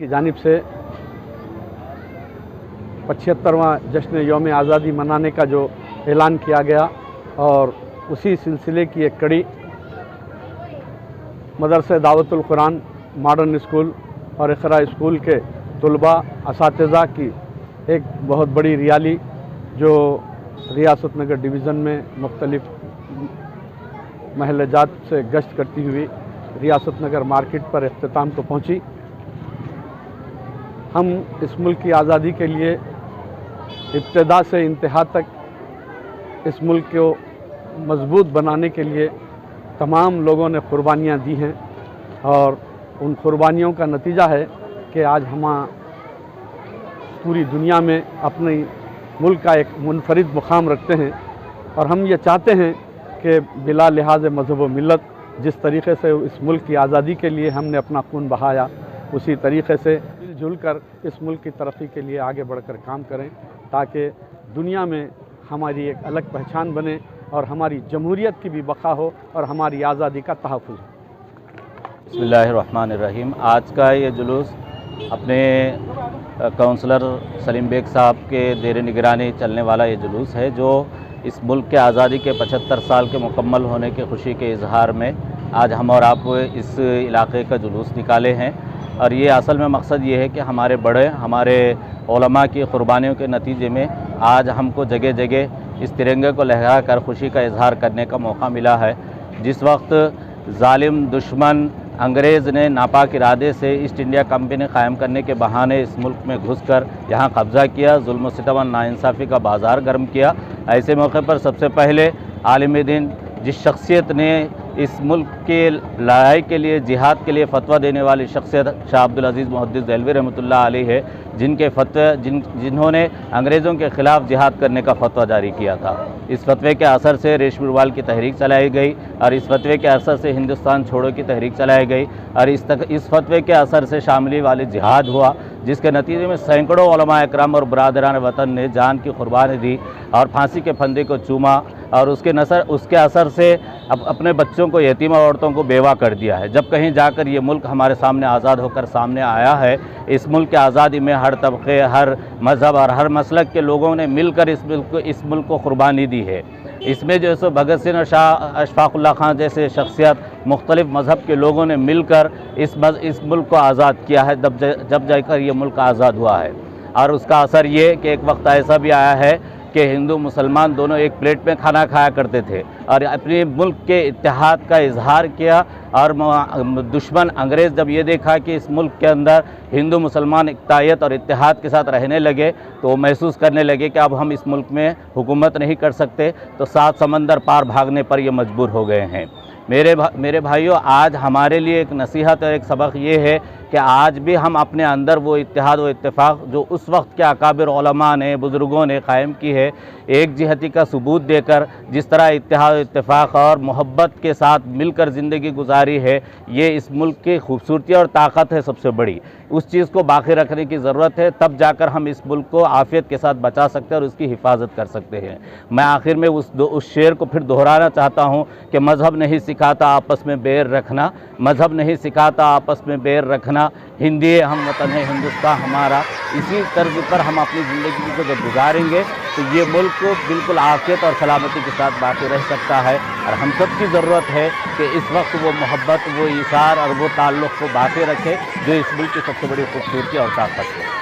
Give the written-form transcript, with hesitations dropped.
की जानिब से 75वां जश्न यौम आज़ादी मनाने का जो ऐलान किया गया और उसी सिलसिले की एक कड़ी मदरसे दावतुल कुरान मॉडर्न स्कूल और इक़रा स्कूल के तलबा असातिज़ा की एक बहुत बड़ी रैली जो रियासत नगर डिवीज़न में मुख्तलिफ महल जात से गश्त करती हुई रियासत नगर मार्केट पर इख्तिताम को पहुंची। हम इस मुल्क की आज़ादी के लिए इब्तिदा से इंतहा तक इस मुल्क को मजबूत बनाने के लिए तमाम लोगों ने कुर्बानियाँ दी हैं और उन कुर्बानियों का नतीजा है कि आज हम पूरी दुनिया में अपने मुल्क का एक मुनफरिद मुकाम रखते हैं। और हम ये चाहते हैं कि बिला लिहाज मज़हब व मिलत जिस तरीक़े से इस मुल्क की आज़ादी के लिए हमने अपना खून बहाया, उसी तरीक़े से मिलजुल कर इस मुल्क की तरक्की के लिए आगे बढ़कर काम करें ताकि दुनिया में हमारी एक अलग पहचान बने और हमारी जमहूरियत की भी बका हो और हमारी आज़ादी का तहफ़्फ़ुज़ हो। बिस्मिल्लाहिर्रहमानिर्रहीम। आज का ये जुलूस अपने काउंसलर सलीम बेग साहब के ज़ेर निगरानी चलने वाला ये जुलूस है जो इस मुल्क के आज़ादी के 75 साल के मुकम्मल होने की खुशी के इजहार में आज हम और आप इस इलाके का जुलूस निकाले हैं। और ये असल में मकसद ये है कि हमारे बड़े हमारे उलमा की क़ुरबानियों के नतीजे में आज हमको जगह जगह इस तिरंगे को लहरा कर खुशी का इजहार करने का मौका मिला है। जिस वक्त जालिम दुश्मन अंग्रेज़ ने नापाक इरादे से ईस्ट इंडिया कंपनी कायम करने के बहाने इस मुल्क में घुसकर यहाँ कब्ज़ा किया, जुल्म सितम और नाइंसाफ़ी का बाज़ार गर्म किया, ऐसे मौके पर सबसे पहले आलिम दिन जिस शख्सियत ने इस मुल्क के लड़ाई के लिए जिहाद के लिए फ़तवा देने वाली शख्सियत शाह अब्दुल अज़ीज़ मुहद्दिस देहलवी रहमतुल्लाह अलैह है, जिनके फतवे जिन्होंने अंग्रेज़ों के ख़िलाफ़ जिहाद करने का फ़तवा जारी किया था। इस फतवे के असर से रेशमीवाल की तहरीक चलाई गई और इस फतवे के असर से हिंदुस्तान छोड़ो की तहरीक चलाई गई और इस फतवे के असर से शामिली वाली जिहाद हुआ, जिसके नतीजे में सैकड़ों उलमा इकराम और बरादरान वतन ने जान की कुर्बानी दी और फांसी के फंदे को चूमा और उसके असर से अपने बच्चों को, यतीम औरतों को बेवा कर दिया है। जब कहीं जाकर ये मुल्क हमारे सामने आज़ाद होकर सामने आया है, इस मुल्क की आज़ादी में हर तबके, हर मज़हब और हर मसलक के लोगों ने मिलकर इस मुल्क को कुर्बानी दी है। इसमें जो सो भगत सिंह और शाह अशफाक़ुल्लाह खां जैसे शख्सियत मुख्तलिफ़ मज़हब के लोगों ने मिलकर इस मुल्क को आज़ाद किया है, जब जाकर ये मुल्क आज़ाद हुआ है। और उसका असर ये कि एक वक्त ऐसा भी आया है कि हिंदू मुसलमान दोनों एक प्लेट में खाना खाया करते थे और अपने मुल्क के इत्तेहाद का इजहार किया। और दुश्मन अंग्रेज़ जब ये देखा कि इस मुल्क के अंदर हिंदू मुसलमान इक्तायत और इत्तेहाद के साथ रहने लगे तो वो महसूस करने लगे कि अब हम इस मुल्क में हुकूमत नहीं कर सकते, तो 7 समंदर पार भागने पर ये मजबूर हो गए हैं। मेरे भाइयों, आज हमारे लिए एक नसीहत और एक सबक ये है कि आज भी हम अपने अंदर वो इत्तेहाद व इत्तेफाक जो उस वक्त के अकाबिर उलमा ने, बुज़ुर्गों ने कायम की है, एक जिहती का सबूत देकर जिस तरह इत्तेहाद इत्तेफाक और मोहब्बत के साथ मिलकर ज़िंदगी गुजारी है, ये इस मुल्क की खूबसूरती और ताकत है सबसे बड़ी। उस चीज़ को बाकी रखने की ज़रूरत है, तब जाकर हम इस मुल्क को आफ़ियत के साथ बचा सकते हैं और उसकी हिफाजत कर सकते हैं। मैं आखिर में उस शेर को फिर दोहराना चाहता हूँ कि मज़हब नहीं सिखाता आपस में बैर रखना, मज़हब नहीं सिखाता आपस में बैर रखना, हिंदी हम वतन है हिंदुस्तान हमारा। इसी तर्ज पर हम अपनी ज़िंदगी को जब गुजारेंगे तो ये मुल्क को बिल्कुल आफ़ियत और सलामती के साथ बाकी रह सकता है। और हम सब की ज़रूरत है कि इस वक्त वो मोहब्बत, वो ईसार और वो ताल्लुक़ को बाकी रखे जो इस मुल्क की सबसे बड़ी खूबसूरती और ताकत है।